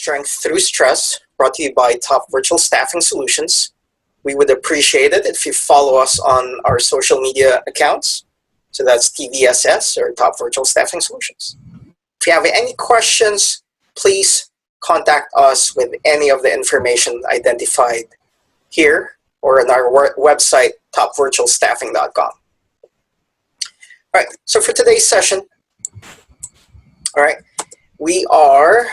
Strength Through Stress, brought to you by Top Virtual Staffing Solutions. We would appreciate it if you follow us on our social media accounts. So that's TVSS or Top Virtual Staffing Solutions. If you have any questions, please contact us with any of the information identified here or on our website, topvirtualstaffing.com. All right, so for today's session, all right, we are,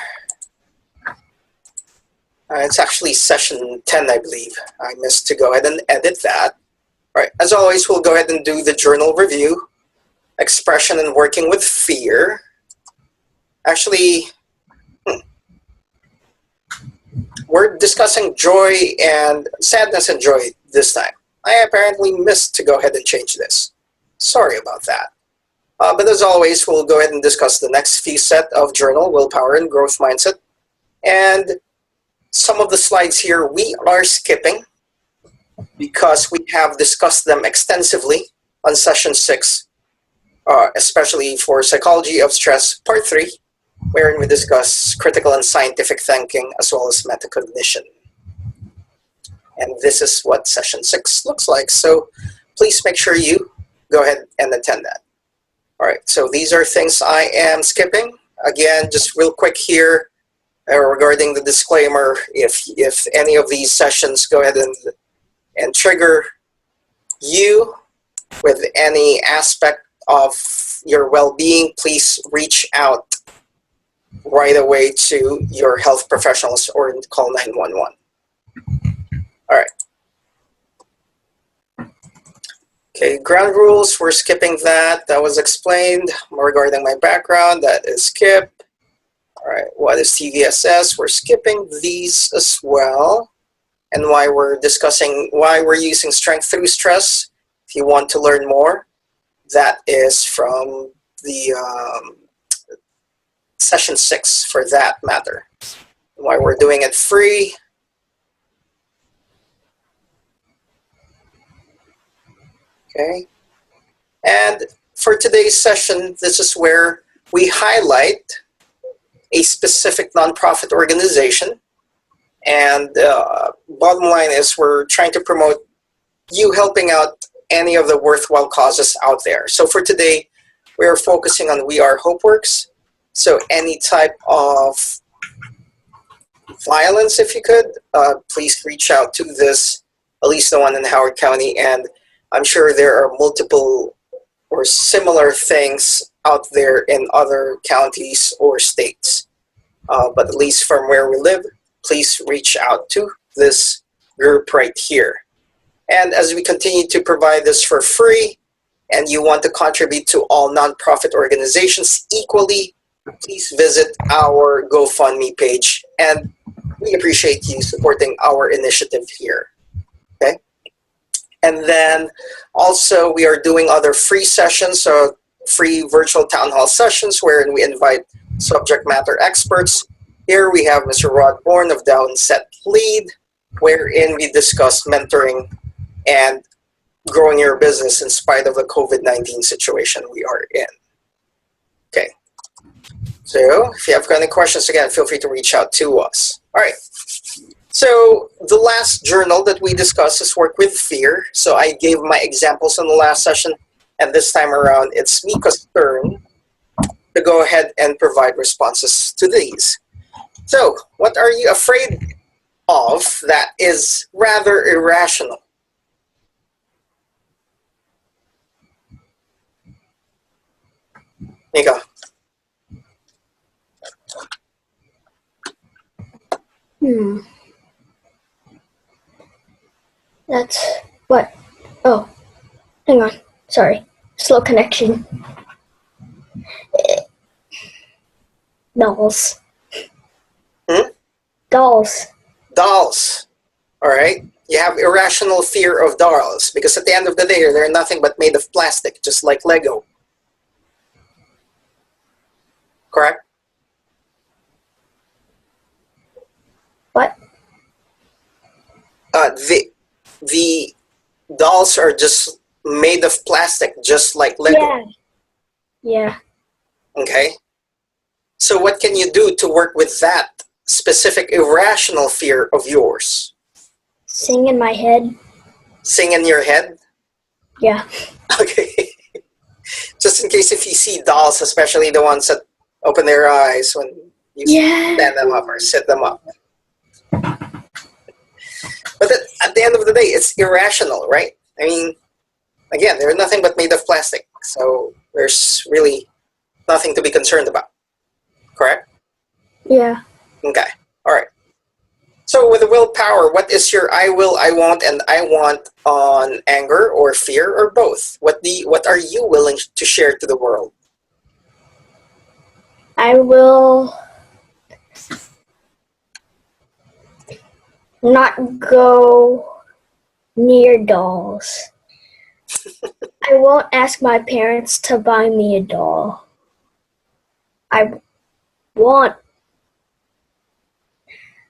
it's actually session 10, I believe. I missed to go ahead and edit that. All right, as always, we'll go ahead and do the journal review, expression and working with fear. Actually, we're discussing joy and sadness and joy this time. I apparently missed to go ahead and change this. Sorry about that. But as always, we'll go ahead and discuss the next few set of journal, willpower, and growth mindset. And some of the slides here we are skipping because we have discussed them extensively on session 6, especially for Psychology of Stress, Part 3, wherein we discuss critical and scientific thinking as well as metacognition. And this is what session 6 looks like. So please make sure you go ahead and attend that. All right, so these are things I am skipping. Again, just real quick here regarding the disclaimer, if any of these sessions go ahead and trigger you with any aspect of your well-being, please reach out right away to your health professionals or call 911. All right. Okay, ground rules, we're skipping that. That was explained. Regarding my background, that is skipped. All right, what is TVSS? We're skipping these as well. And why we're discussing why we're using strength through stress. If you want to learn more, that is from the session 6 for that matter. Why we're doing it free. Okay, and for today's session, this is where we highlight a specific nonprofit organization. And bottom line is we're trying to promote you helping out any of the worthwhile causes out there. So for today, we are focusing on We Are HopeWorks. So any type of violence, if you could, please reach out to this, at least the one in Howard County. And I'm sure there are multiple or similar things out there in other counties or states. But at least from where we live, please reach out to this group right here. And as we continue to provide this for free, and you want to contribute to all nonprofit organizations equally, please visit our GoFundMe page. And we appreciate you supporting our initiative here. Okay? And then also we are doing other free sessions, so free virtual town hall sessions wherein we invite subject matter experts. Here we have Mr. Rod Bourne of Down Set Lead, wherein we discuss mentoring and growing your business in spite of the COVID-19 situation we are in. Okay. So if you have any questions, again, feel free to reach out to us. All right. So the last journal that we discussed is Work with Fear. So I gave my examples in the last session, and this time around, it's Miko's turn to go ahead and provide responses to these. So what are you afraid of that is rather irrational? Miko. That's what? Oh, hang on. Sorry. Slow connection. Dolls. Dolls. Dolls. All right. You have irrational fear of dolls because at the end of the day, they're nothing but made of plastic, just like Lego. Correct? What? The dolls are just made of plastic, just like Lego. Yeah. Okay. So what can you do to work with that specific irrational fear of yours? Sing in my head. Sing in your head? Yeah. Okay. Just in case if you see dolls, especially the ones that open their eyes when you stand them up or sit them up. But at the end of the day, it's irrational, right? I mean, again, they're nothing but made of plastic. So there's really nothing to be concerned about. Correct? Yeah. Okay. All right. So with the willpower, what is your I will, I won't, and I want on anger or fear or both? What are you willing to share to the world? I will not go near dolls. I won't ask my parents to buy me a doll. I want...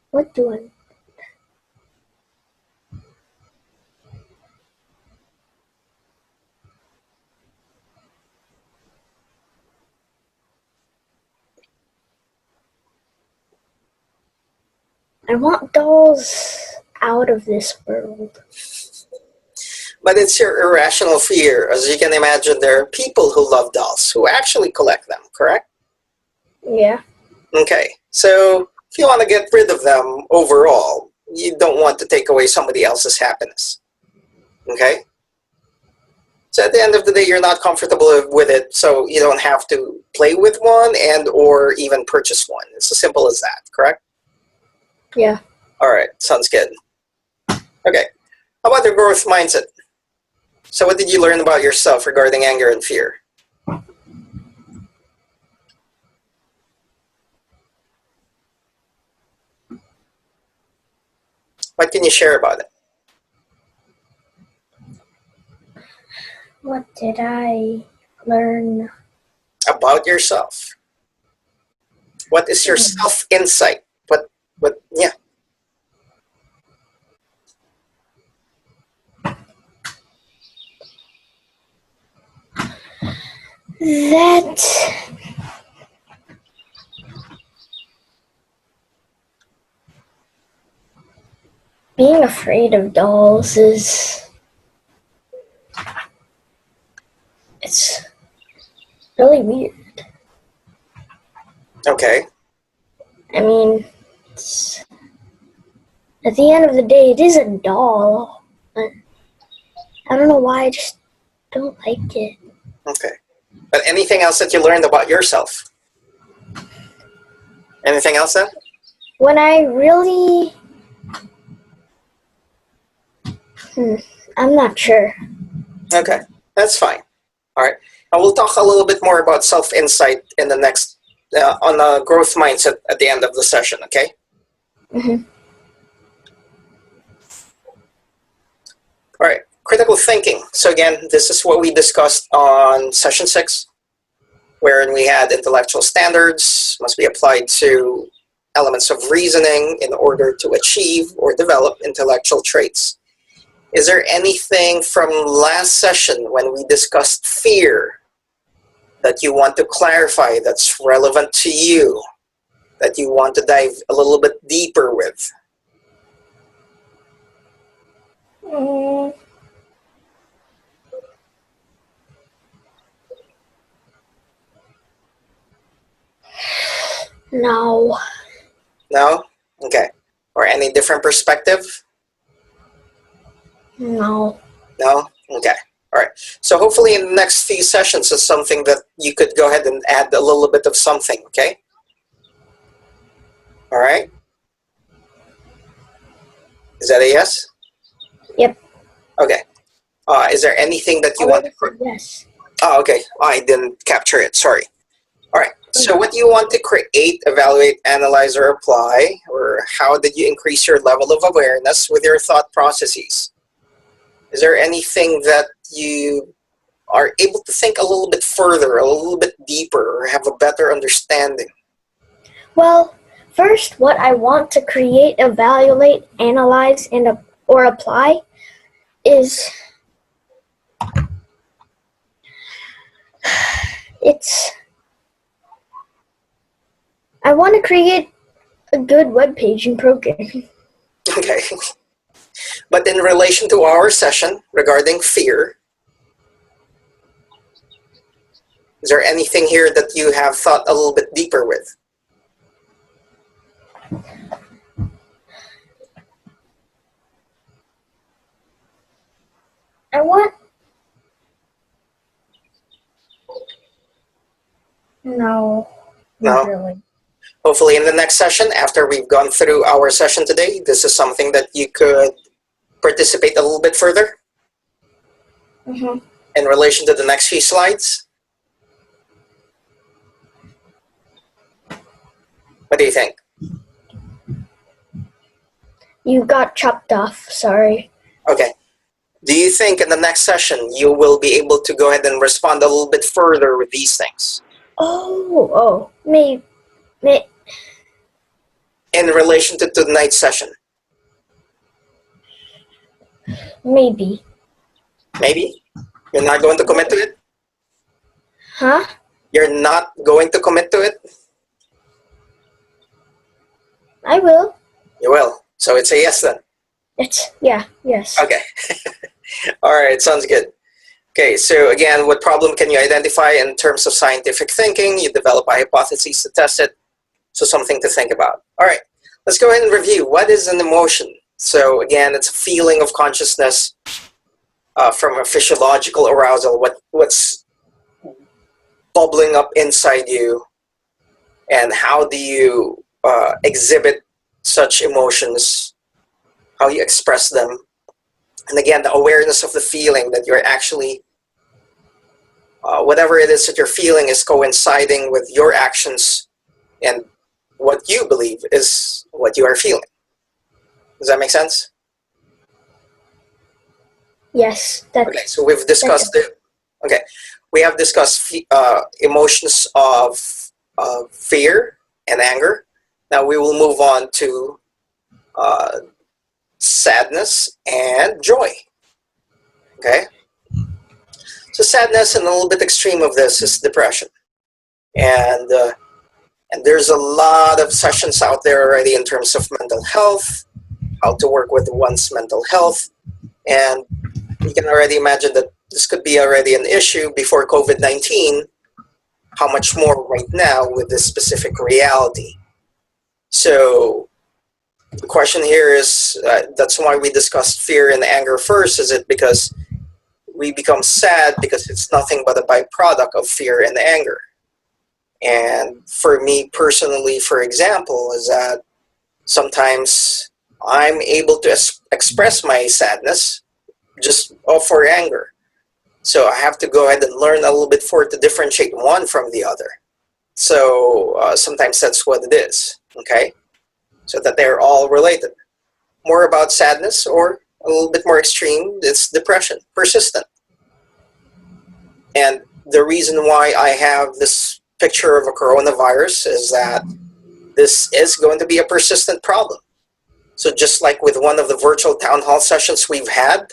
What do I... I want dolls out of this world. But it's your irrational fear. As you can imagine, there are people who love dolls who actually collect them, correct? Yeah. Okay. So if you want to get rid of them overall, you don't want to take away somebody else's happiness. Okay? So at the end of the day, you're not comfortable with it, so you don't have to play with one and or even purchase one. It's as simple as that, correct? Yeah. All right, sounds good. Okay, how about the growth mindset? So what did you learn about yourself regarding anger and fear? What can you share about it? What did I learn? About yourself. What is your self-insight? Yeah. That being afraid of dolls it's really weird. Okay. I mean, at the end of the day, it is a doll. But I don't know why, I just don't like it. Okay. But anything else that you learned about yourself? Anything else then? When I really... I'm not sure. Okay, that's fine. All right. And we'll talk a little bit more about self-insight in the next, on the growth mindset at the end of the session, okay? Mm-hmm. All right, critical thinking. So again, this is what we discussed on session 6, wherein we had intellectual standards must be applied to elements of reasoning in order to achieve or develop intellectual traits. Is there anything from last session when we discussed fear that you want to clarify that's relevant to you, that you want to dive a little bit deeper with? No. No? Okay. Or any different perspective? No. No? Okay. All right. So hopefully in the next few sessions is something that you could go ahead and add a little bit of something, okay? All right. Is that a yes? Yep. Okay. Is there anything that you want to... Yes. Oh, okay. I didn't capture it. Sorry. All right. So what do you want to create, evaluate, analyze, or apply? Or how did you increase your level of awareness with your thought processes? Is there anything that you are able to think a little bit further, a little bit deeper, or have a better understanding? Well, first, what I want to create, evaluate, analyze, and or apply is I want to create a good web paging program. Okay. But in relation to our session regarding fear, is there anything here that you have thought a little bit deeper with? No, No? not really. Hopefully in the next session, after we've gone through our session today, this is something that you could participate a little bit further Mm-hmm. in relation to the next few slides. What do you think? You got chopped off, sorry. Okay. Do you think in the next session you will be able to go ahead and respond a little bit further with these things? Maybe. In relation to tonight's session? Maybe. Maybe? You're not going to commit to it? Huh? You're not going to commit to it? I will. You will. So it's a yes then. Yes. Okay. All right, sounds good. Okay, so again, what problem can you identify in terms of scientific thinking? You develop a hypothesis to test it. So something to think about. All right, let's go ahead and review. What is an emotion? So again, it's a feeling of consciousness from a physiological arousal. What's bubbling up inside you, and how do you exhibit such emotions? How you express them? And again, the awareness of the feeling that you're actually, whatever it is that you're feeling is coinciding with your actions and what you believe is what you are feeling. Does that make sense? Yes. Okay, so we've discussed it. Okay, we have discussed emotions of fear and anger. Now we will move on to sadness and joy. Okay, so sadness and a little bit extreme of this is depression, and there's a lot of sessions out there already in terms of mental health, how to work with one's mental health, and you can already imagine that this could be already an issue before COVID-19, how much more right now with this specific reality. So the question here is, that's why we discussed fear and anger first. Is it because we become sad because it's nothing but a byproduct of fear and anger? And for me personally, for example, is that sometimes I'm able to express my sadness just for anger. So I have to go ahead and learn a little bit for it to differentiate one from the other. So sometimes that's what it is, okay? So that they're all related. More about sadness, or a little bit more extreme, it's depression, persistent. And the reason why I have this picture of a coronavirus is that this is going to be a persistent problem. So just like with one of the virtual town hall sessions we've had,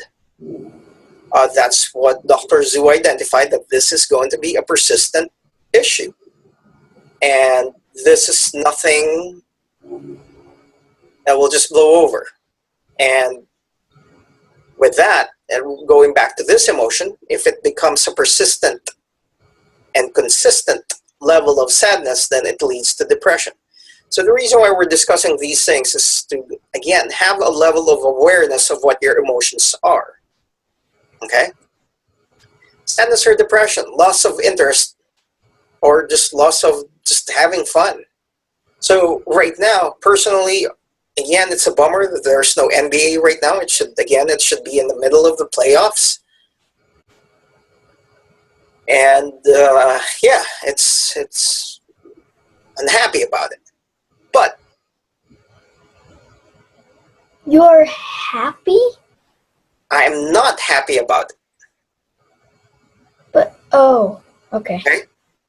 that's what Dr. Zhu identified, that this is going to be a persistent issue. And this is nothing that will just blow over. And with that, and going back to this emotion, if it becomes a persistent and consistent level of sadness, then it leads to depression. So the reason why we're discussing these things is to, again, have a level of awareness of what your emotions are. Okay? Sadness or depression, loss of interest, or just loss of just having fun. So right now, personally, again, it's a bummer that there's no NBA right now. It should be in the middle of the playoffs. And yeah, it's unhappy about it. But You're happy? I'm not happy about it. But okay.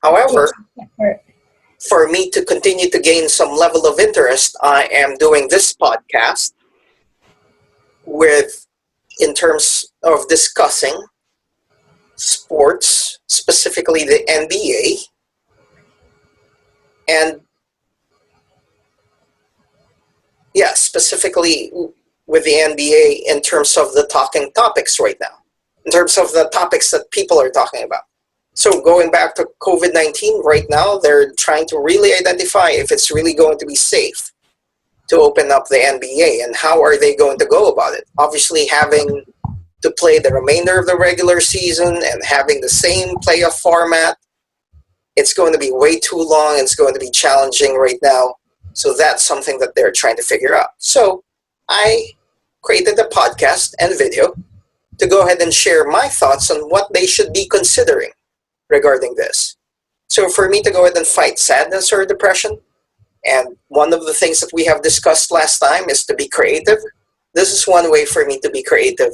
However, Yes. for me to continue to gain some level of interest, I am doing this podcast in terms of discussing sports, specifically the NBA, and yeah, specifically with the NBA in terms of the talking topics right now, in terms of the topics that people are talking about. So going back to COVID-19 right now, they're trying to really identify if it's really going to be safe to open up the NBA, and how are they going to go about it. Obviously, having to play the remainder of the regular season and having the same playoff format, it's going to be way too long. It's going to be challenging right now. So that's something that they're trying to figure out. So I created a podcast and video to go ahead and share my thoughts on what they should be considering regarding this. So for me to go ahead and fight sadness or depression, and one of the things that we have discussed last time is to be creative. This is one way for me to be creative,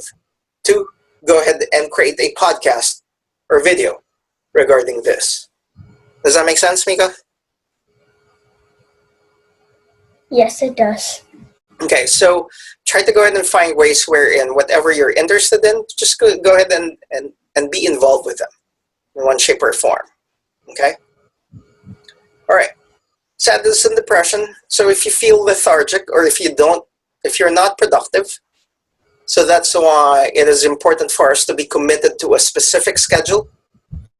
to go ahead and create a podcast or video regarding this. Does that make sense, Miko? Yes, it does. Okay, so try to go ahead and find ways wherein whatever you're interested in, just go ahead and be involved with them in one shape or form. Okay? All right. Sadness and depression. So if you feel lethargic, or if you're not productive, so that's why it is important for us to be committed to a specific schedule.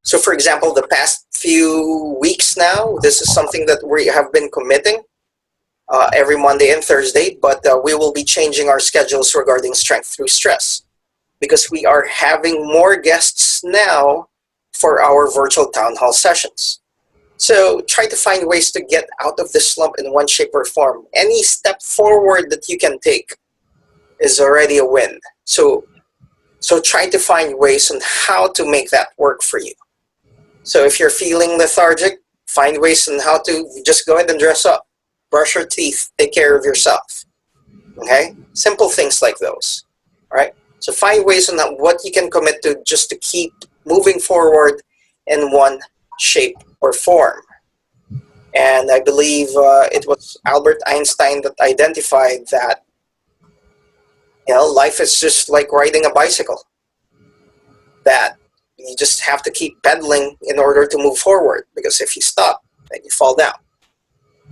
So for example, the past few weeks now, this is something that we have been committing every Monday and Thursday, but we will be changing our schedules regarding strength through stress, because we are having more guests now for our virtual town hall sessions. So try to find ways to get out of this slump in one shape or form. Any step forward that you can take is already a win. So try to find ways on how to make that work for you. So if you're feeling lethargic, find ways on how to just go ahead and dress up, brush your teeth, take care of yourself. Okay? Simple things like those. All right? So find ways on what you can commit to just to keep moving forward in one shape or form. And I believe it was Albert Einstein that identified that, life is just like riding a bicycle, that you just have to keep pedaling in order to move forward, because if you stop, then you fall down.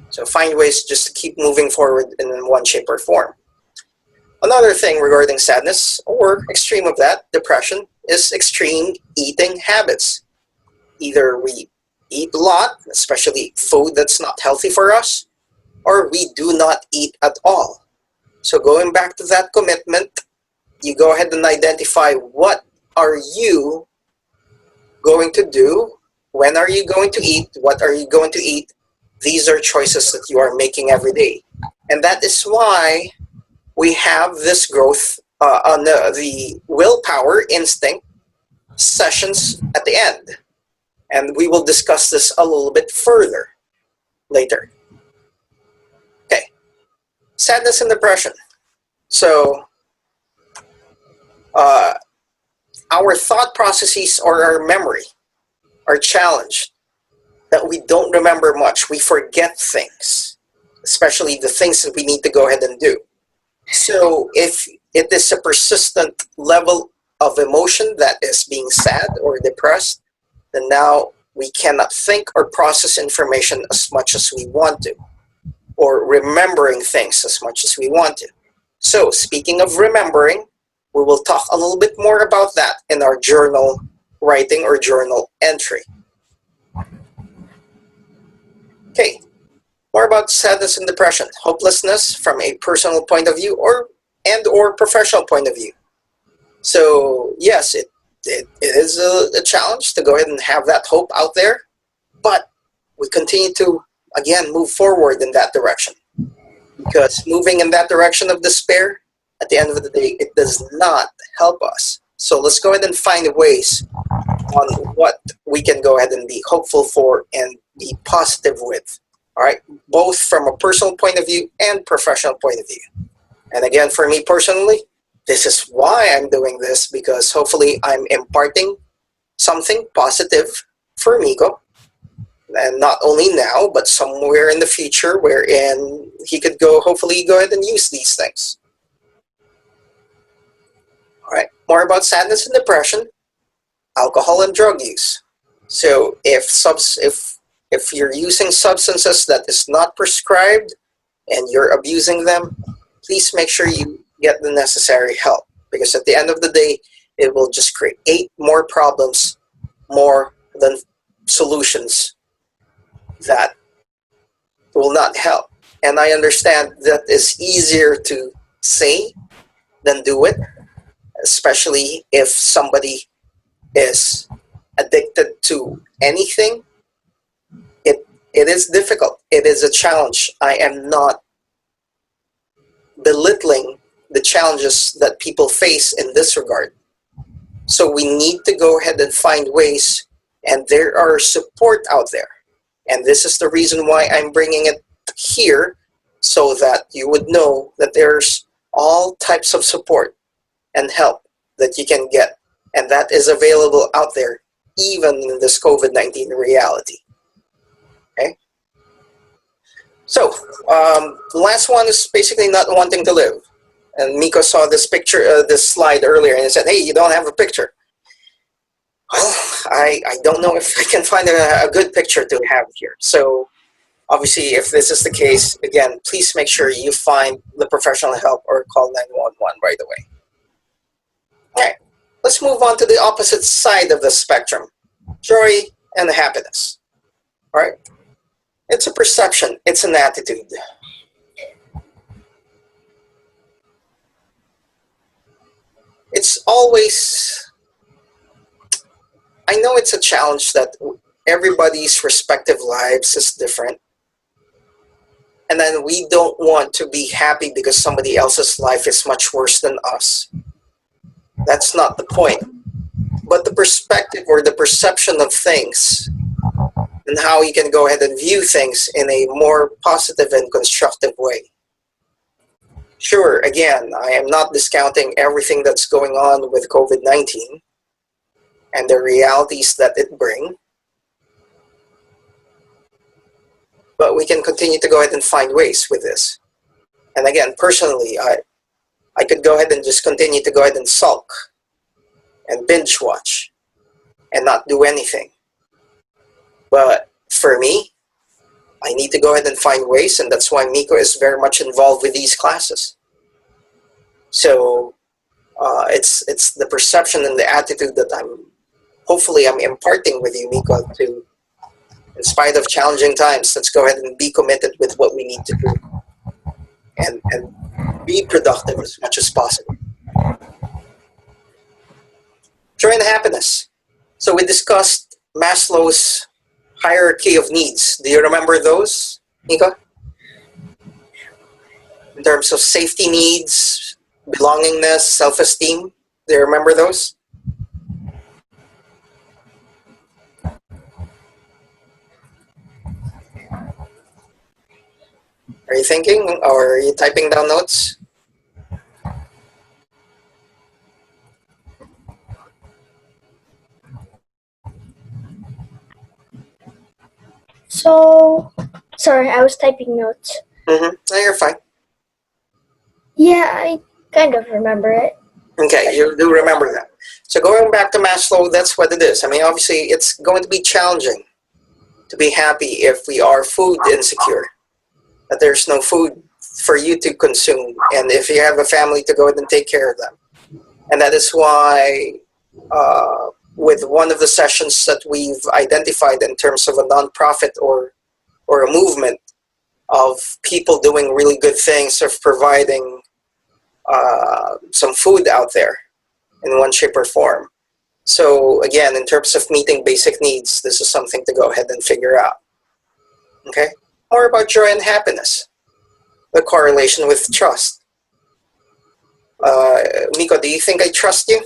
So find ways just to keep moving forward in one shape or form. Another thing regarding sadness, or extreme of that, depression, is extreme eating habits. Either we eat a lot, especially food that's not healthy for us, or we do not eat at all. So going back to that commitment, you go ahead and identify what are you going to do, when are you going to eat, what are you going to eat. These are choices that you are making every day. And that is why we have this growth on the willpower instinct sessions at the end. And we will discuss this a little bit further later. Okay, sadness and depression. So our thought processes or our memory are challenged, that we don't remember much. We forget things, especially the things that we need to go ahead and do. So if it is a persistent level of emotion that is being sad or depressed, then now we cannot think or process information as much as we want to, or remembering things as much as we want to. So speaking of remembering, we will talk a little bit more about that in our journal writing or journal entry. Okay, more about sadness and depression, hopelessness from a personal point of view or professional point of view. So yes, it is a challenge to go ahead and have that hope out there, but we continue to, again, move forward in that direction, because moving in that direction of despair, at the end of the day, it does not help us. So let's go ahead and find ways on what we can go ahead and be hopeful for and be positive with. All right, both from a personal point of view and professional point of view. And again, for me personally, this is why I'm doing this, because hopefully I'm imparting something positive for Miko, and not only now, but somewhere in the future wherein he could hopefully go ahead and use these things. All right, more about sadness and depression, alcohol and drug use. So if you're using substances that is not prescribed, and you're abusing them, please make sure you get the necessary help, because at the end of the day, it will just create more problems more than solutions that will not help. And I understand that is easier to say than do it, especially if somebody is addicted to anything. It is difficult. It is a challenge. I am not belittling the challenges that people face in this regard. So we need to go ahead and find ways, and there are support out there. And this is the reason why I'm bringing it here, so that you would know that there's all types of support and help that you can get, and that is available out there even in this COVID-19 reality. Okay? So, the last one is basically not wanting to live. And Miko saw this picture, this slide earlier, and he said, "Hey, you don't have a picture." Well, I don't know if I can find a good picture to have here. So, obviously, if this is the case, again, please make sure you find the professional help or call 911 right away. All right, let's move on to the opposite side of the spectrum, joy and happiness. All right, it's a perception, it's an attitude. It's always, I know it's a challenge that everybody's respective lives is different. And then we don't want to be happy because somebody else's life is much worse than us. That's not the point. But the perspective or the perception of things and how you can go ahead and view things in a more positive and constructive way. Sure, again, I am not discounting everything that's going on with COVID-19 and the realities that it brings. But we can continue to go ahead and find ways with this. And again, personally, I could go ahead and just continue to go ahead and sulk and binge watch and not do anything. But for me, I need to go ahead and find ways, and that's why Miko is very much involved with these classes. So it's the perception and the attitude that hopefully I'm imparting with you, Miko, to, in spite of challenging times, let's go ahead and be committed with what we need to do and be productive as much as possible. Joy and happiness. So we discussed Maslow's hierarchy of needs. Do you remember those, Miko? In terms of safety needs, belongingness, self-esteem. Do you remember those? Are you thinking, or are you typing down notes? So, sorry, I was typing notes. Mm-hmm. No, you're fine. Yeah, I kind of remember it. Okay, you do remember that. So going back to Maslow, that's what it is. I mean, obviously, it's going to be challenging to be happy if we are food insecure, that there's no food for you to consume, and if you have a family, to go ahead and take care of them. And that is why with one of the sessions that we've identified in terms of a nonprofit or a movement of people doing really good things, of providing some food out there in one shape or form. So again, in terms of meeting basic needs, this is something to go ahead and figure out. Okay? More about joy and happiness, the correlation with trust. Miko, do you think I trust you?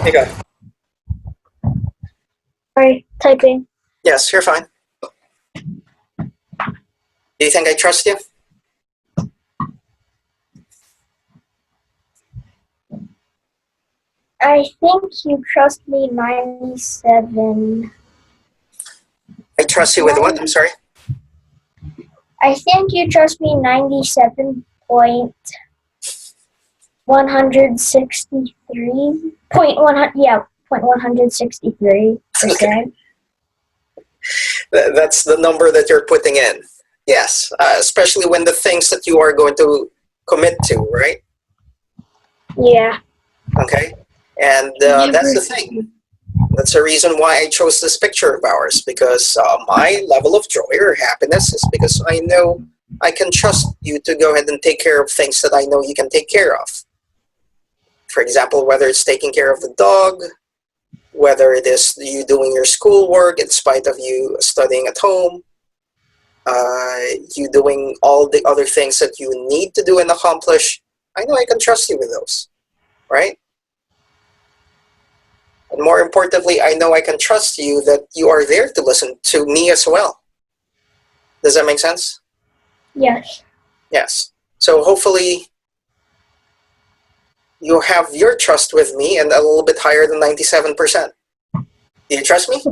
Miko. Sorry, typing. Yes, you're fine. Do you think I trust you? I think you trust me 97. I trust you with what? I'm sorry? I think you trust me 97 point. .163%. That's the number that you're putting in. Yes, especially when the things that you are going to commit to, right? Yeah. Okay, and that's the thing. That's the reason why I chose this picture of ours, because my level of joy or happiness is because I know I can trust you to go ahead and take care of things that I know you can take care of. For example, whether it's taking care of the dog, whether it is you doing your schoolwork in spite of you studying at home, you doing all the other things that you need to do and accomplish, I know I can trust you with those, right? And more importantly, I know I can trust you that you are there to listen to me as well. Does that make sense? Yes. Yes. So hopefully you have your trust with me and a little bit higher than 97%. Do you trust me?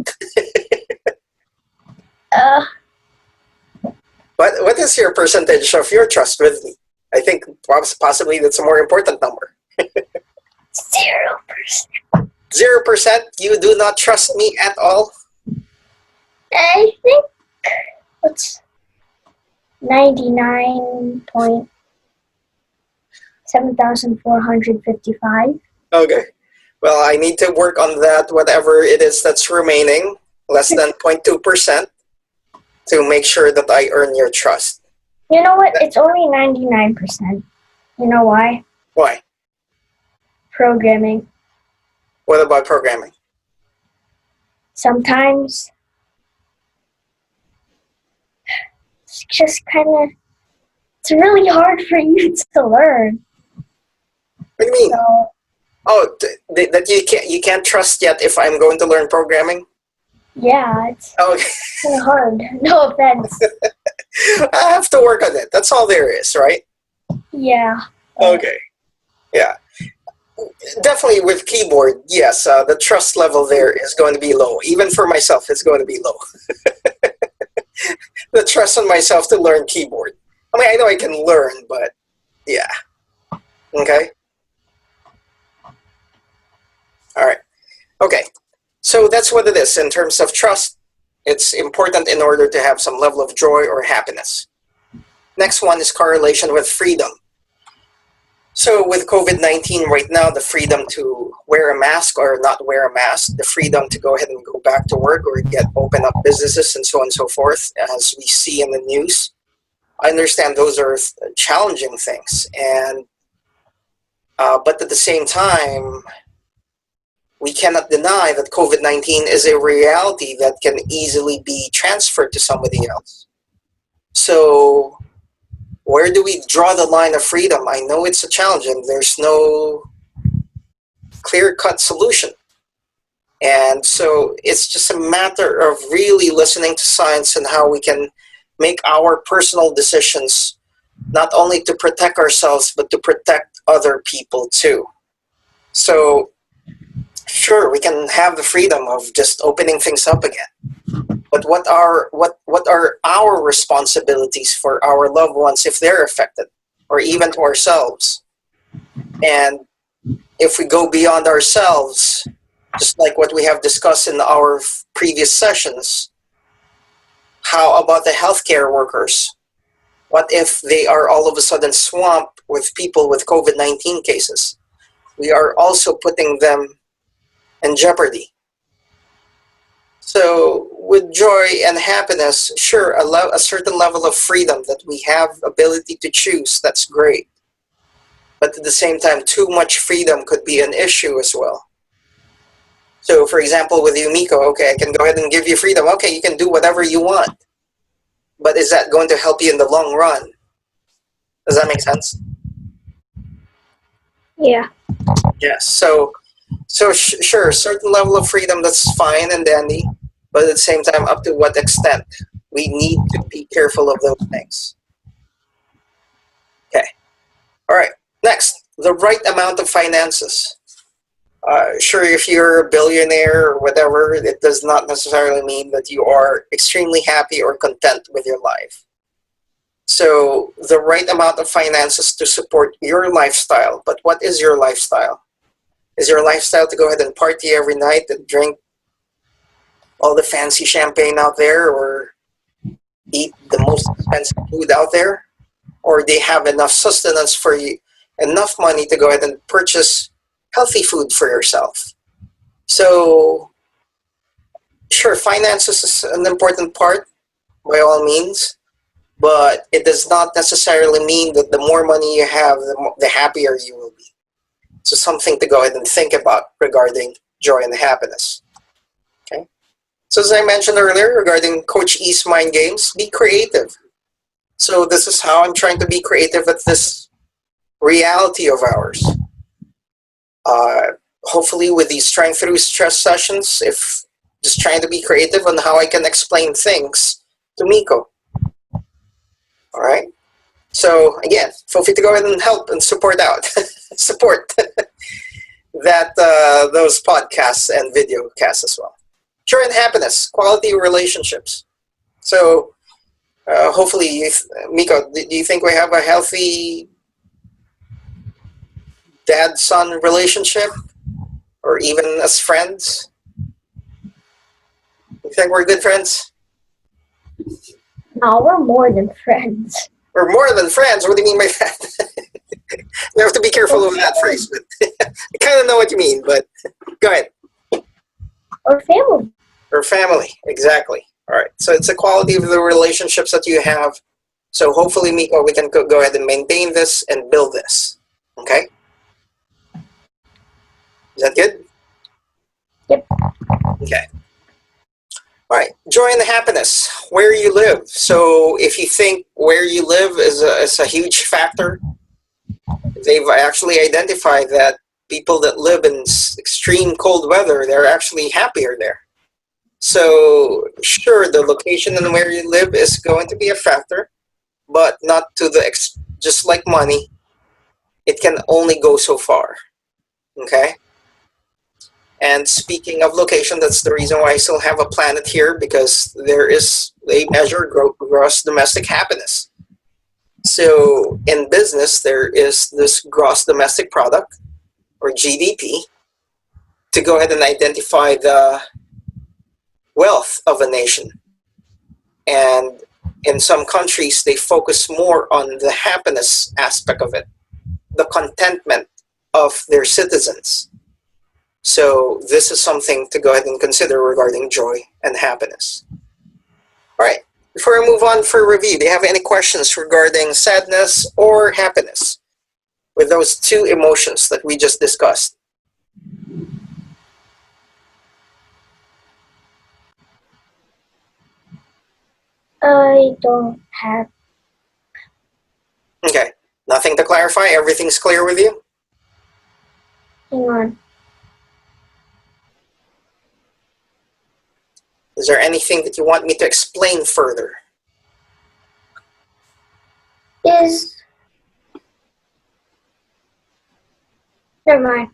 What is your percentage of your trust with me? I think possibly that's a more important number. 0%. 0%? You do not trust me at all? I think it's 99.7455. Okay. Well, I need to work on that, whatever it is that's remaining, less than 0.2%, to make sure that I earn your trust. You know what? It's only 99%. You know why? Why? Programming. What about programming? Sometimes it's just it's really hard for you to learn. What do you mean? So, Oh, that you can't trust yet if I'm going to learn programming? yeah, it's Okay. kind of hard. No offense. I have to work on it. That's all there is, right? Yeah. Okay. Yeah. Definitely with keyboard, yes, the trust level there is going to be low. Even for myself, it's going to be low. The trust on myself to learn keyboard. I mean, I know I can learn, but yeah. Okay. All right. Okay. So that's what it is in terms of trust. It's important in order to have some level of joy or happiness. Next one is correlation with freedom. So with COVID-19 right now, the freedom to wear a mask or not wear a mask, the freedom to go ahead and go back to work or open up businesses and so on and so forth, as we see in the news, I understand those are challenging things. And but at the same time, we cannot deny that COVID-19 is a reality that can easily be transferred to somebody else. So where do we draw the line of freedom? I know it's a challenge and there's no clear-cut solution. And so it's just a matter of really listening to science and how we can make our personal decisions, not only to protect ourselves, but to protect other people too. So sure, we can have the freedom of just opening things up again. But what are our responsibilities for our loved ones if they're affected, or even to ourselves? And if we go beyond ourselves, just like what we have discussed in our previous sessions, how about the healthcare workers? What if they are all of a sudden swamped with people with COVID-19 cases? We are also putting them in jeopardy. So with joy and happiness, sure, a certain level of freedom that we have ability to choose, that's great. But at the same time, too much freedom could be an issue as well. So for example, with you, Miko, okay, I can go ahead and give you freedom. Okay, you can do whatever you want. But is that going to help you in the long run? Does that make sense? Yeah. Yes. So sure, certain level of freedom, that's fine and dandy. But at the same time, up to what extent? We need to be careful of those things. Okay. All right. Next, the right amount of finances. Sure, if you're a billionaire or whatever, it does not necessarily mean that you are extremely happy or content with your life. So the right amount of finances to support your lifestyle. But what is your lifestyle? Is your lifestyle to go ahead and party every night and drink all the fancy champagne out there, or eat the most expensive food out there? Or they have enough sustenance for you, enough money to go ahead and purchase healthy food for yourself? So sure, finances is an important part by all means, but it does not necessarily mean that the more money you have, the happier you will be. So something to go ahead and think about regarding joy and happiness. Okay. So as I mentioned earlier regarding Coach E's mind games, be creative. So this is how I'm trying to be creative at this reality of ours. Hopefully with these trying through stress sessions, if just trying to be creative on how I can explain things to Miko. All right. So again, feel free to go ahead and help and support out, support that those podcasts and video casts as well. Joy and happiness, quality relationships. So hopefully, Miko, do you think we have a healthy dad-son relationship, or even as friends? You think we're good friends? No, we're more than friends. We're more than friends. What do you mean by that? We have to be careful with that phrase, but I kind of know what you mean. But go ahead. Or family. Or family, exactly. All right. So it's the quality of the relationships that you have. So hopefully, Miko, we can go ahead and maintain this and build this. Okay. Is that good? Yep. Okay. All right. Joy and happiness, where you live. So if you think where you live is a huge factor, they've actually identified that people that live in extreme cold weather, they're actually happier there. So sure, the location and where you live is going to be a factor, but not to the just like money, it can only go so far. Okay. And speaking of location, that's the reason why I still have a planet here, because there is a measure gross domestic happiness. So in business, there is this gross domestic product, or GDP, to go ahead and identify the wealth of a nation. And in some countries, they focus more on the happiness aspect of it, the contentment of their citizens. So this is something to go ahead and consider regarding joy and happiness. All right, before I move on for review, do you have any questions regarding sadness or happiness with those two emotions that we just discussed? I don't have. Okay, nothing to clarify? Everything's clear with you? Hang on. Is there anything that you want me to explain further? Never mind.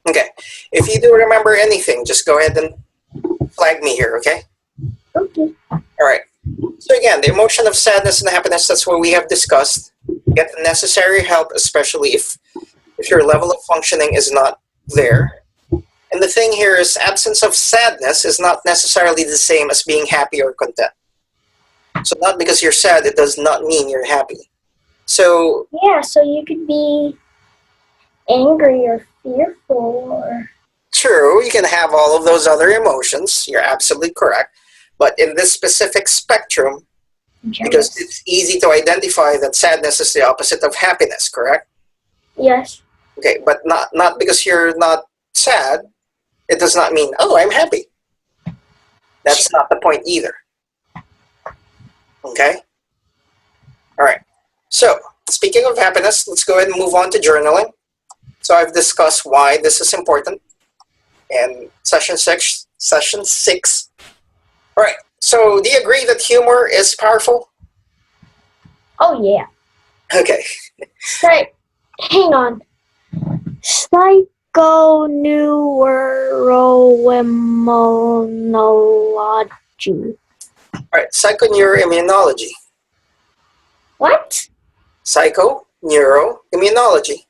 Okay, if you do remember anything, just go ahead and flag me here, okay? Okay. All right. So again, the emotion of sadness and happiness, that's what we have discussed. Get the necessary help, especially if your level of functioning is not there. And the thing here is, absence of sadness is not necessarily the same as being happy or content. So not because you're sad, it does not mean you're happy. So yeah, so you could be angry or fearful or... True, you can have all of those other emotions. You're absolutely correct. But in this specific spectrum, because it's easy to identify that sadness is the opposite of happiness, correct? Yes. Okay, but not because you're not sad, it does not mean, oh, I'm happy. That's not the point either. Okay? All right. So, speaking of happiness, let's go ahead and move on to journaling. So I've discussed why this is important in session six. All right. So do you agree that humor is powerful? Oh, yeah. Okay. Hang on. Psychoneuroimmunology. All right. Psychoneuroimmunology. What? Psycho, neuro, immunology.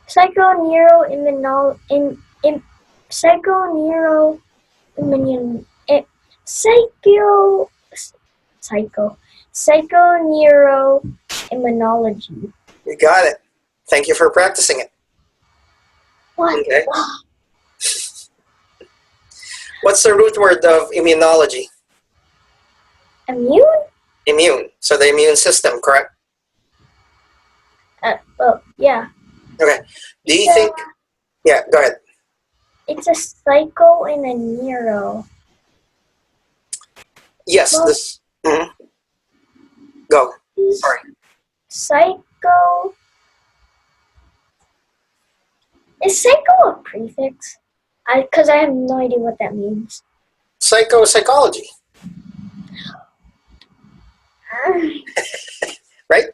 Psychoneuroimmunology. Psychoneuroimmunology. You got it. Thank you for practicing it. What? Okay. What's the root word of immunology? Immune? Immune. So the immune system, correct? Yeah. Okay. Do you think... Yeah, go ahead. It's a psycho and a neuro. Yes, Well, this... Go. Sorry. Psycho... Is psycho a prefix? Because I have no idea what that means. Psychology. Right?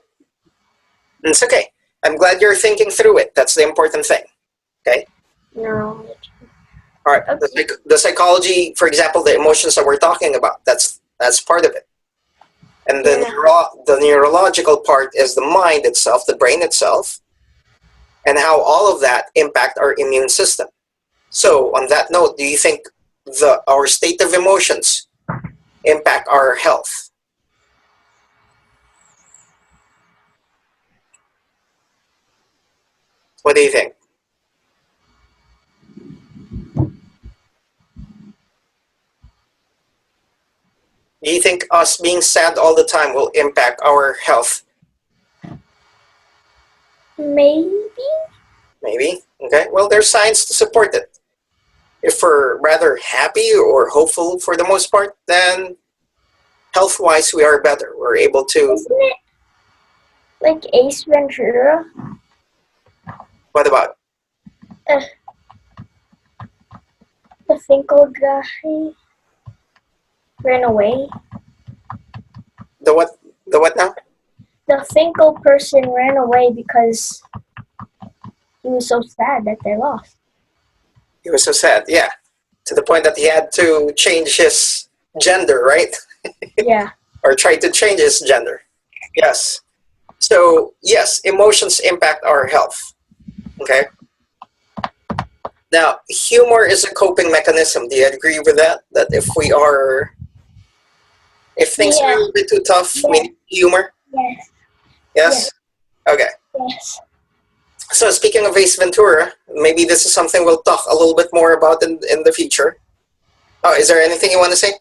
It's okay. I'm glad you're thinking through it. That's the important thing. Okay? No. All right. Okay. The psychology, for example, the emotions that we're talking about, that's part of it. And the neurological part is the mind itself, the brain itself, and how all of that impact our immune system. So on that note, do you think our state of emotions impact our health? What do you think? Do you think us being sad all the time will impact our health? Maybe? Maybe. Okay. Well, there's science to support it. If we're rather happy or hopeful for the most part, then health-wise we are better. We're able to... Isn't it like Ace Ventura? What about? The Finkel guy ran away. The what? The what now? The Finkel person ran away because he was so sad that they lost. He was so sad, yeah. To the point that he had to change his gender, right? Yeah. Or try to change his gender. Yes. So, yes, emotions impact our health. Okay? Now, humor is a coping mechanism. Do you agree with that? That if things are a little bit too tough, we need humor? Yes. Yes? Okay. Yes. So speaking of Ace Ventura, maybe this is something we'll talk a little bit more about in the future. Oh, is there anything you want to say?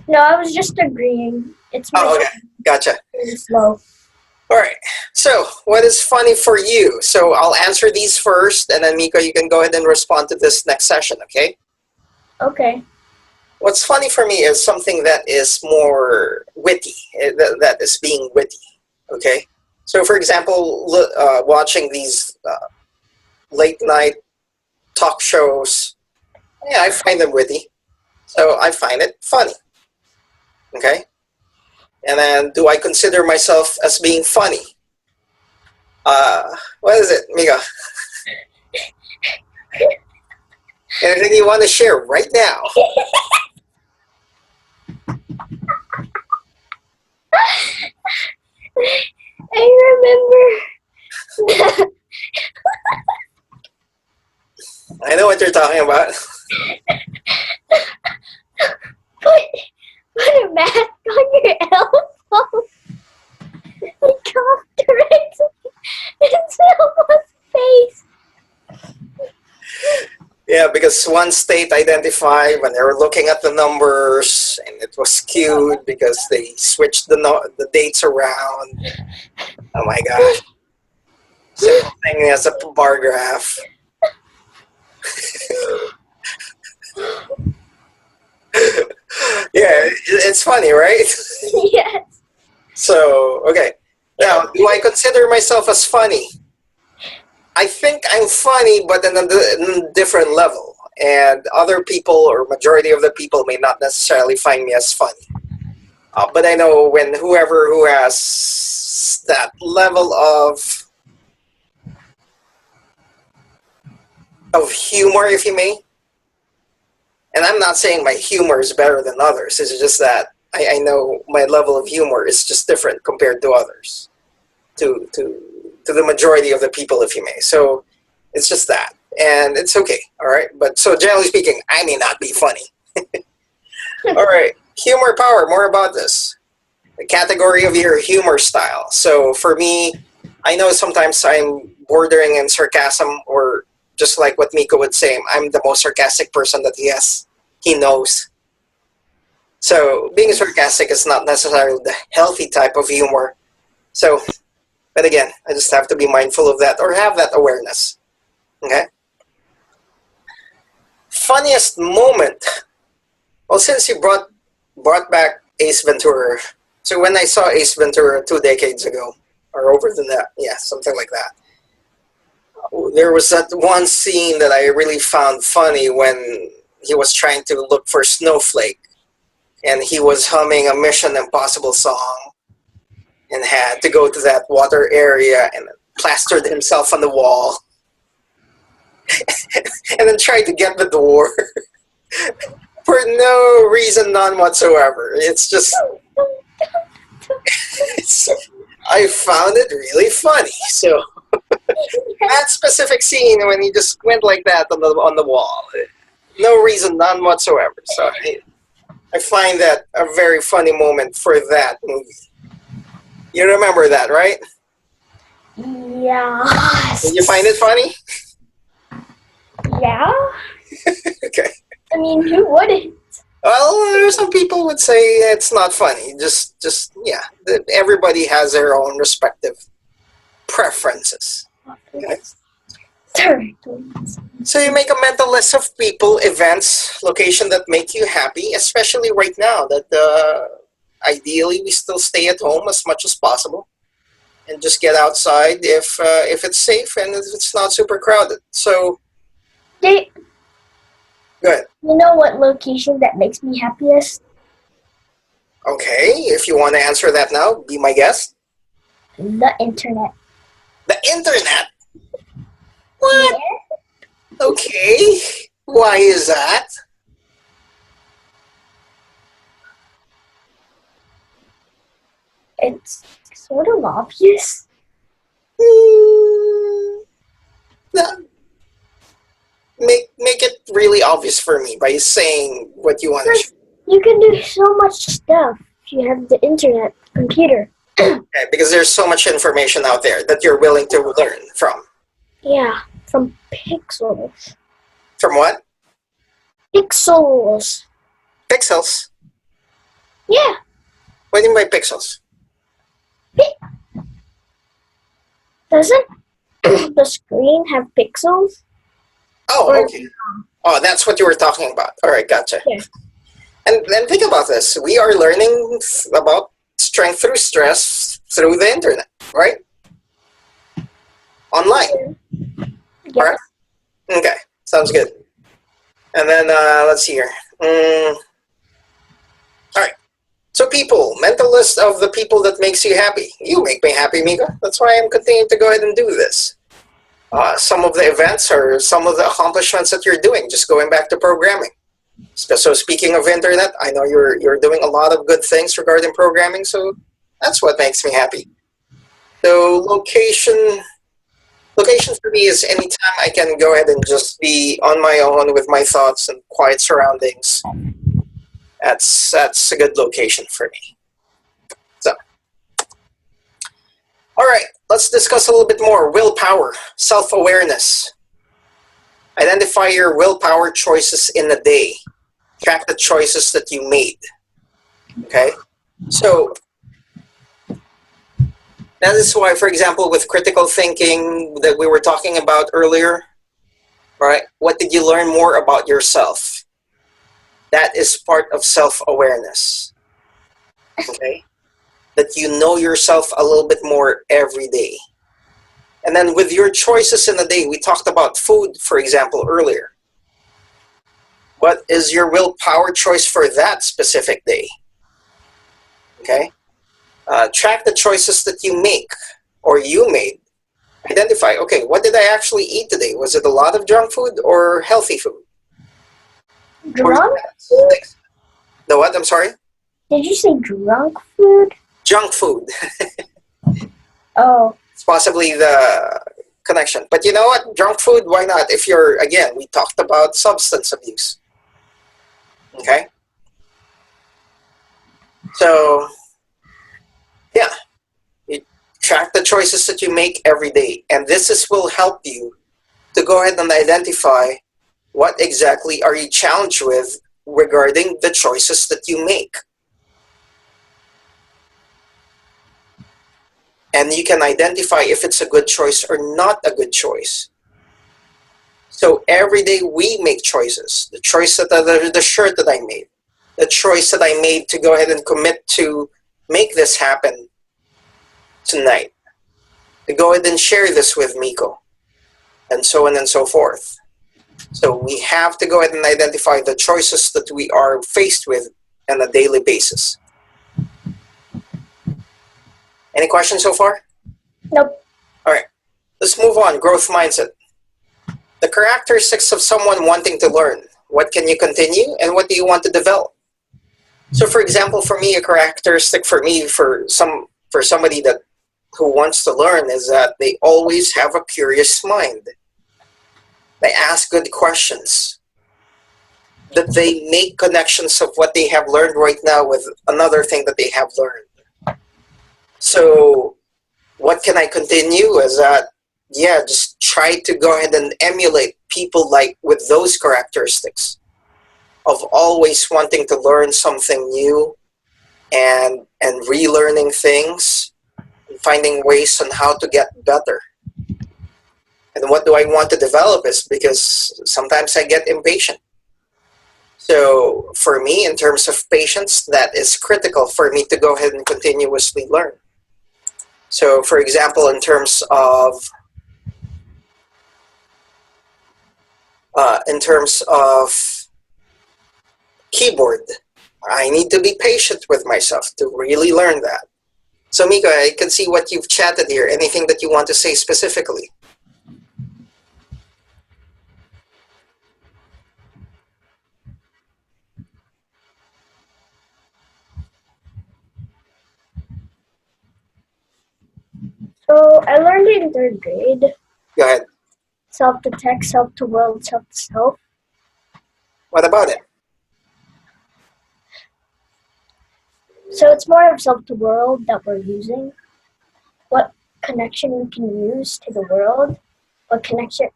No, I was just agreeing. It's Okay. Gotcha. slow. All right. So what is funny for you? So I'll answer these first, and then Miko, you can go ahead and respond to this next session, okay? Okay. What's funny for me is something that is more witty, that is being witty, okay? So for example, watching these late night talk shows, yeah, I find them witty. So I find it funny, okay? And then do I consider myself as being funny? What is it, Mika? Anything you want to share right now? I remember. I know what you're talking about. Put a mask on your elbow and cough directly in someone's face. Yeah, because one state identified when they were looking at the numbers, and it was skewed because they switched the dates around. Oh my gosh. Simple thing as a bar graph. Yeah, it's funny, right? Yes. So, okay. Now, do I consider myself as funny? I think I'm funny, but in a different level. And other people, or majority of the people, may not necessarily find me as funny. But I know when whoever who has that level of humor, if you may, and I'm not saying my humor is better than others, it's just that I know my level of humor is just different compared to others, to the majority of the people, if you may. So it's just that, and it's okay. All right, but so generally speaking, I may not be funny. All right, humor power. More about this. The category of your humor style. So for me, I know sometimes I'm bordering in sarcasm, or just like what Miko would say, I'm the most sarcastic person that he knows. So being sarcastic is not necessarily the healthy type of humor. So, but again, I just have to be mindful of that or have that awareness. Okay. Funniest moment. Well, since you brought back Ace Ventura, so when I saw Ace Ventura 2 decades ago, or over than that, yeah, something like that. There was that one scene that I really found funny when he was trying to look for Snowflake, and he was humming a Mission Impossible song, and had to go to that water area and plastered himself on the wall, and then tried to get the door for no reason, none whatsoever. It's just, I found it really funny. So that specific scene when he just went like that on the wall, no reason, none whatsoever. So I find that a very funny moment for that movie. You remember that, right? Yeah. Did you find it funny? Yeah. Okay. I mean, who wouldn't? Well, some people would say it's not funny. Just yeah. Everybody has their own respective preferences. Okay. So you make a mental list of people, events, location that make you happy, especially right now that ideally we still stay at home as much as possible and just get outside if it's safe and if it's not super crowded. So Dave, good. you know what location that makes me happiest? Okay, if you want to answer that now, be my guest. The internet. The internet? What? Yeah. Okay. Why is that? It's sort of obvious. No. Make it really obvious for me by saying what you want to share. You can do so much stuff if you have the internet computer. Okay, because there's so much information out there that you're willing to learn from. Yeah, from pixels. From what? Pixels. Pixels? Yeah. What do you mean by pixels? Doesn't the screen have pixels? Oh, okay. Oh, that's what you were talking about. All right, gotcha. Yeah. And then think about this. We are learning about strength through stress through the internet, right? Online. Yes. All right? Okay, sounds good. And then let's see here. All right. So people, mental list of the people that makes you happy. You make me happy, Miko. That's why I'm continuing to go ahead and do this. Some of the events or some of the accomplishments that you're doing, just going back to programming. So speaking of internet, I know you're doing a lot of good things regarding programming, so that's what makes me happy. So location for me is anytime I can go ahead and just be on my own with my thoughts and quiet surroundings. That's a good location for me. So, all right, let's discuss a little bit more. Willpower, self-awareness. Identify your willpower choices in a day. Track the choices that you made. Okay? So, that is why, for example, with critical thinking that we were talking about earlier, right? What did you learn more about yourself? That is part of self-awareness. Okay? That you know yourself a little bit more every day. And then with your choices in a day, we talked about food, for example, earlier. What is your willpower choice for that specific day? Okay? Track the choices that you make or you made. Identify, okay, what did I actually eat today? Was it a lot of junk food or healthy food? Drunk? The what? I'm sorry? Did you say drunk food? Junk food. Oh. It's possibly the connection. But you know what? Junk food, why not? If you're, again, we talked about substance abuse. Okay? So, yeah. You track the choices that you make every day. And will help you to go ahead and identify what exactly are you challenged with regarding the choices that you make. And you can identify if it's a good choice or not a good choice. So every day we make choices. The choice that the shirt that I made, the choice that I made to go ahead and commit to make this happen tonight, to go ahead and share this with Miko, and so on and so forth. So we have to go ahead and identify the choices that we are faced with on a daily basis. Any questions so far? Nope. All right, let's move on. Growth mindset. The characteristics of someone wanting to learn. What can you continue and what do you want to develop? So for example, for me, a characteristic for me, for somebody who wants to learn is that they always have a curious mind. They ask good questions. That they make connections of what they have learned right now with another thing that they have learned. So what can I continue is that, yeah, just try to go ahead and emulate people like with those characteristics of always wanting to learn something new and relearning things and finding ways on how to get better. And what do I want to develop is because sometimes I get impatient. So for me, in terms of patience, that is critical for me to go ahead and continuously learn. So for example, in terms of keyboard, I need to be patient with myself to really learn that. So Miko, I can see what you've chatted here. Anything that you want to say specifically? So I learned it in 3rd grade. Go ahead. Self to text, self to world, self to self. What about it? So it's more of self to world that we're using. What connection we can use to the world. What connection.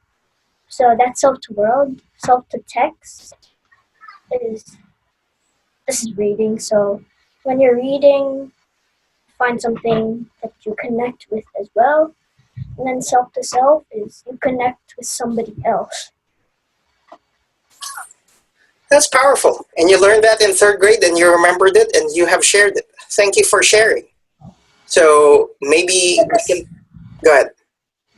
So that's self to world. Self to text is, this is reading. So when you're reading, find something that you connect with as well. And then self to self is you connect with somebody else. That's powerful. And you learned that in 3rd grade and you remembered it and you have shared it. Thank you for sharing. So maybe we can, go ahead.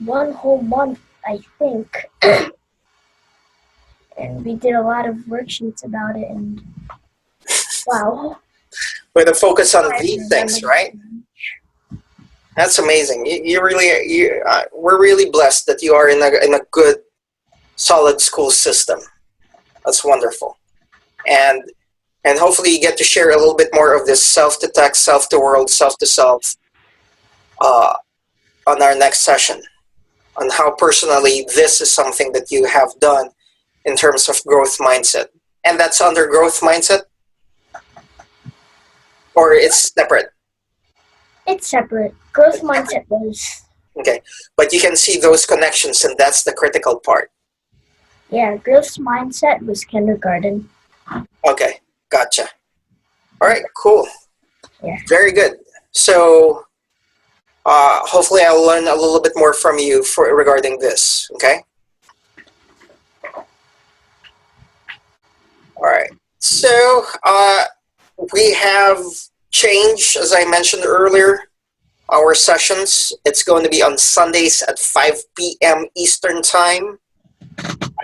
1 whole month, I think. And we did a lot of worksheets about it, and wow. With a focus on these things, right? That's amazing. We're really blessed that you are in a good, solid school system. That's wonderful. And hopefully you get to share a little bit more of this self to text, self to world, self to self on our next session, on how personally this is something that you have done in terms of growth mindset. And that's under growth mindset? Or it's separate? It's separate. Growth mindset was... Okay, but you can see those connections and that's the critical part. Yeah, growth mindset was kindergarten. Okay, gotcha. All right, cool. Yeah. Very good. So hopefully I'll learn a little bit more from you regarding this, okay? All right. So we have changed, as I mentioned earlier, our sessions. It's going to be on Sundays at 5 p.m. Eastern Time.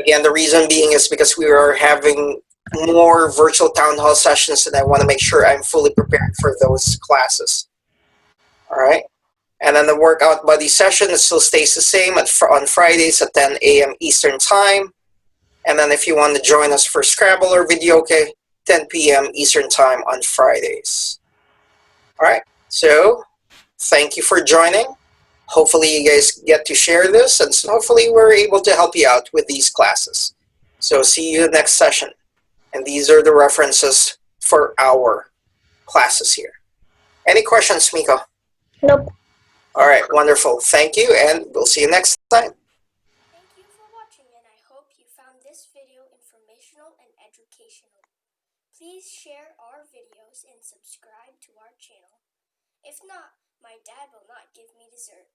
Again, the reason being is because we are having more virtual town hall sessions and I want to make sure I'm fully prepared for those classes. All right. And then the workout buddy session still stays the same on Fridays at 10 a.m. Eastern Time. And then if you want to join us for Scrabble or video, okay, 10 p.m. Eastern Time on Fridays. All right, so thank you for joining. Hopefully you guys get to share this, and hopefully we're able to help you out with these classes. So see you next session. And these are the references for our classes here. Any questions, Miko? Nope. All right, wonderful. Thank you, and we'll see you next time. Thank you for watching, and I hope you found this video informational and educational. Please share our videos and subscribe to our channel. If not, my dad will not give me dessert.